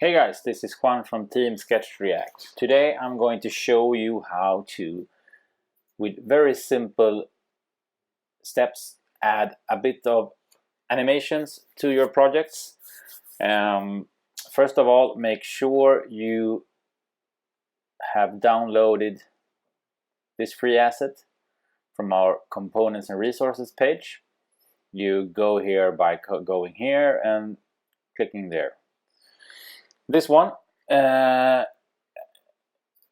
Hey guys, this is Juan from Team Sketch2React. Today I'm going to show you how to, with very simple steps, add a bit of animations to your projects. First of all, make sure you have downloaded this free asset from our Components and Resources page. You go here by going here and clicking there. This one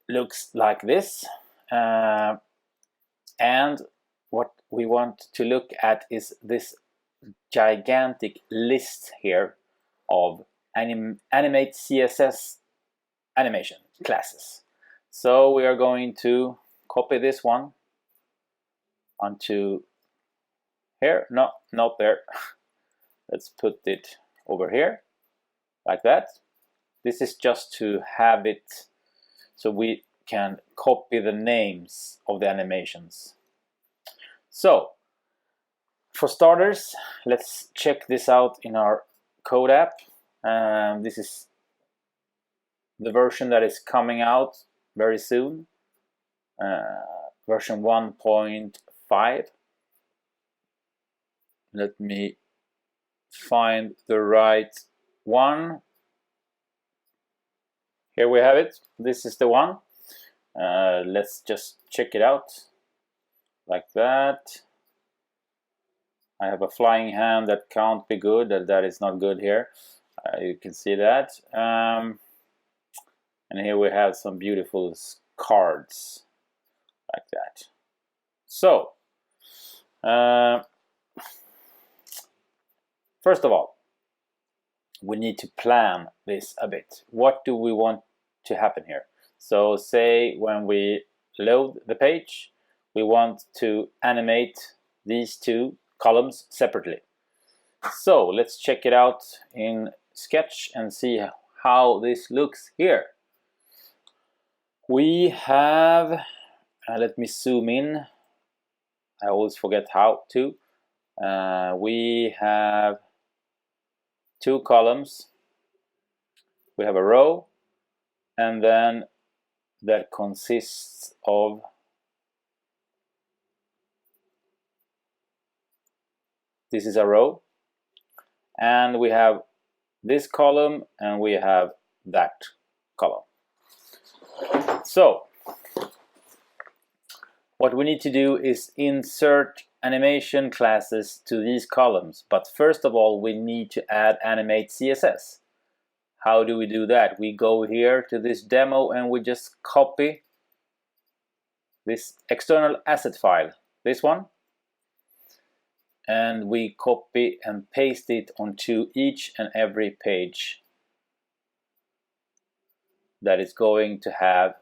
looks like this, and what we want to look at is this gigantic list here of Animate.css animation classes. So we are going to copy this one onto here. No, not there. Let's put it over here like that. This is just to have it so we can copy the names of the animations. So, for starters, let's check this out in our code app. This is the version that is coming out very soon, version 1.5. Let me find the right one. Here we have it. This is the one. Let's just check it out like that. I have a flying hand that can't be good. That is not good here. You can see that. And here we have some beautiful cards like that. So, first of all, we need to plan this a bit. What do we want to happen here? So say when we load the page, we want to animate these two columns separately. So let's check it out in Sketch and see how this looks here. We have, let me zoom in. I always forget how to. We have two columns. We have a row, and then that consists of this is a row, and we have this column and we have that column. So what we need to do is insert animation classes to these columns, but first of all we need to add Animate.css. How do we do that? We go here to this demo and we just copy this external asset file, this one, and we copy and paste it onto each and every page that is going to have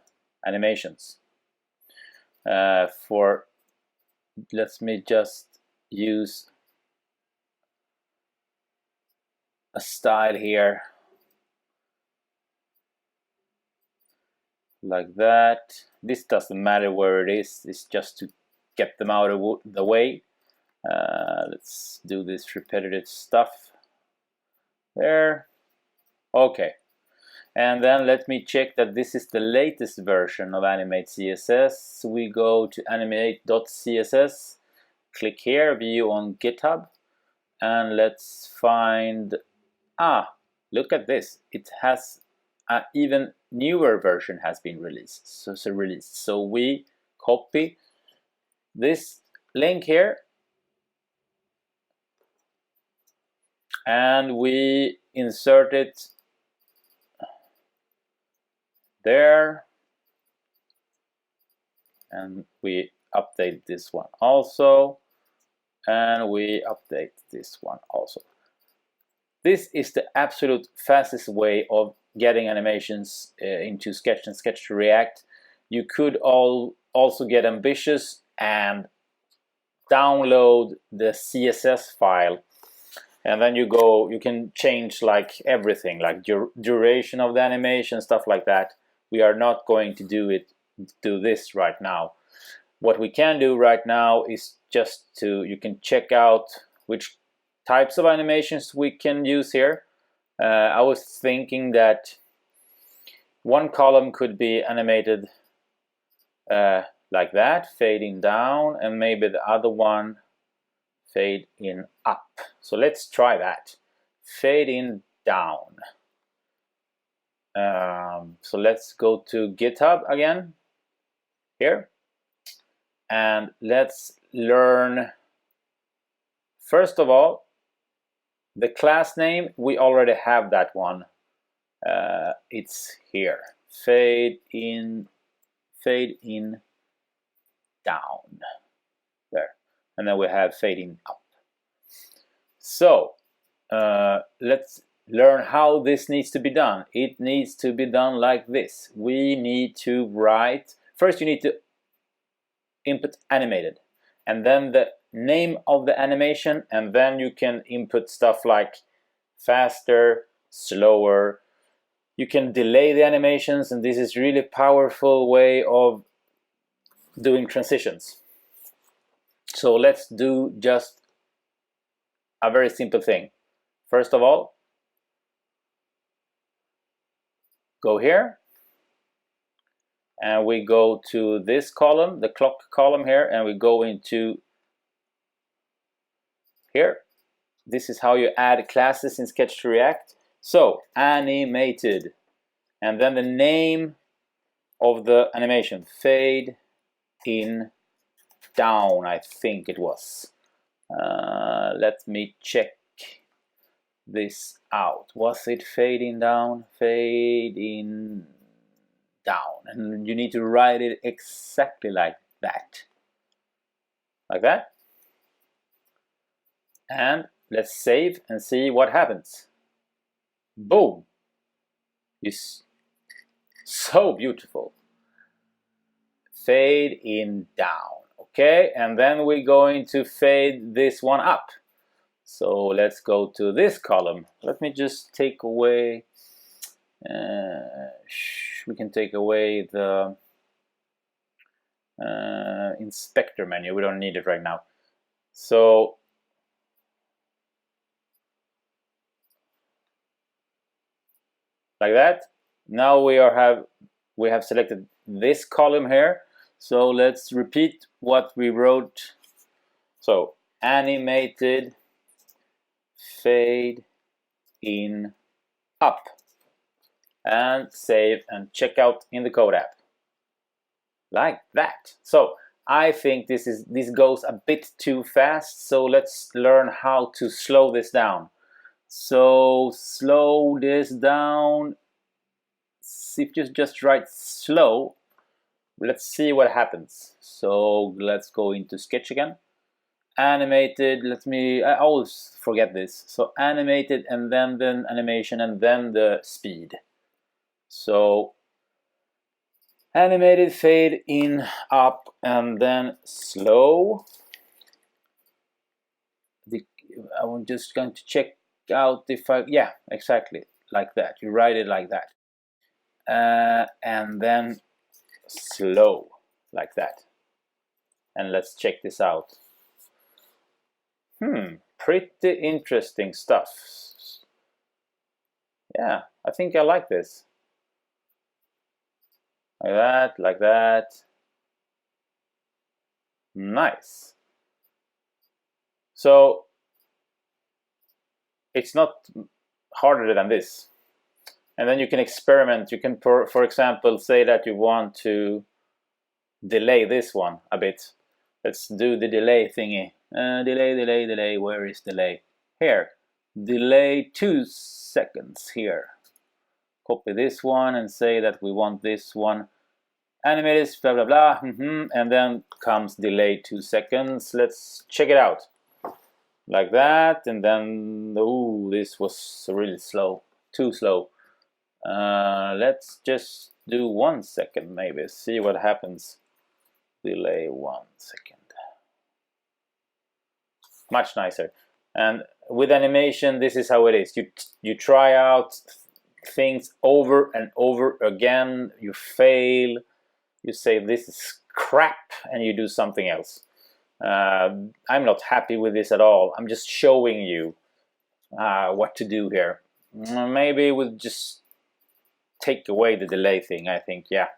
animations. Let me just use a style here like that. This doesn't matter where it is, it's just to get them out of the way. Let's do this repetitive stuff there. Okay, and then let me check that this is the latest version of Animate.css. We go to Animate.css, click here, view on GitHub, and let's find, look at this. It has an even newer version has been released. So we copy this link here and we insert it there, and we update this one also, and we update this one also. This is the absolute fastest way of getting animations into Sketch and Sketch2React. You could also get ambitious and download the CSS file, and then you can change like everything, like duration of the animation, stuff like that. We are not going to do this right now. What we can do right now is you can check out which types of animations we can use here. I was thinking that one column could be animated like that, fading down, and maybe the other one fade in up. So let's try that. Fading down. So let's go to GitHub again here, and let's learn, first of all, the class name. We already have that one. It's here. Fade in down. There. And then we have fading up. So let's learn how this needs to be done. It needs to be done like this. We need to write, first you need to input animated, and then the name of the animation, and then you can input stuff like faster, slower. You can delay the animations, and this is really powerful way of doing transitions. So let's do just a very simple thing. First of all, go here, and we go to this column, the clock column here, and we go into here. This is how you add classes in Sketch2React. So animated, and then the name of the animation, fade in down, I think it was. Let me check this out. Was it fading down? Fading down. And you need to write it exactly like that. Like that. And let's save and see what happens. Boom. It's so beautiful. Fade in down. Okay, and then we're going to fade this one up. So let's go to this column. Let me just take away, we can take away the inspector menu. We don't need it right now. So like that. Now we have selected this column here. So let's repeat what we wrote. So animated fade in up, and save and check out in the code app like that. So I think this goes a bit too fast, so let's learn how to slow this down. So slow this down. If you just write slow, let's see what happens. So let's go into Sketch again. Animated, I always forget this. So animated, and then the animation, and then the speed. So animated fade in up, and then slow. I'm just going to check out if yeah, exactly like that. You write it like that. And then slow like that. And let's check this out. Pretty interesting stuff. Yeah, I think I like this. Like that, like that. Nice. So it's not harder than this. And then you can experiment. You can, for example, say that you want to delay this one a bit. Let's do the delay thingy. Delay. Where is delay? Here. Delay 2 seconds here. Copy this one and say that we want this one. Animated, blah, blah, blah. And then comes delay 2 seconds. Let's check it out. Like that. And then, oh, this was really slow. Too slow. Let's just do 1 second maybe. See what happens. Delay 1 second. Much nicer. And with animation, this is how it is. You try out things over and over again. You fail. You say this is crap, and you do something else. I'm not happy with this at all. I'm just showing you what to do here. Maybe we'll just take away the delay thing, I think. Yeah,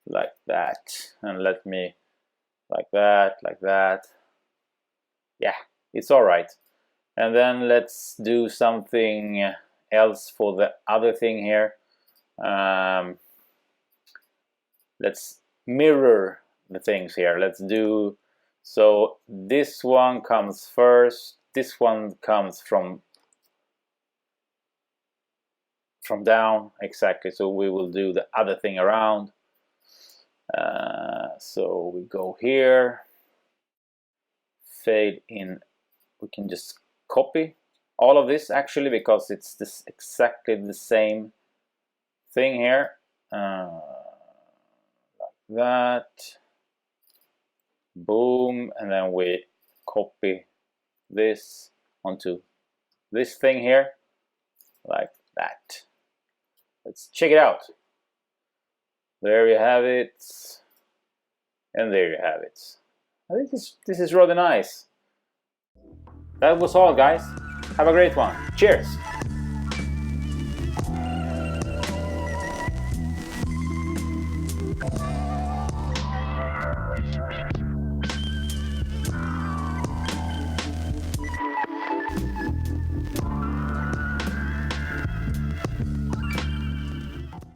like that, and let me like that. Yeah, it's all right. And then let's do something else for the other thing here. Let's mirror the things here. Let's do, so this one comes first, this one comes from down, exactly. So we will do the other thing around. So we go here, fade in. We can just copy all of this actually, because it's this exactly the same thing here. Like that, boom, and then we copy this onto this thing here, like that. Let's check it out. There you have it, and there you have it. I think this is rather nice. That was all, guys. Have a great one. Cheers.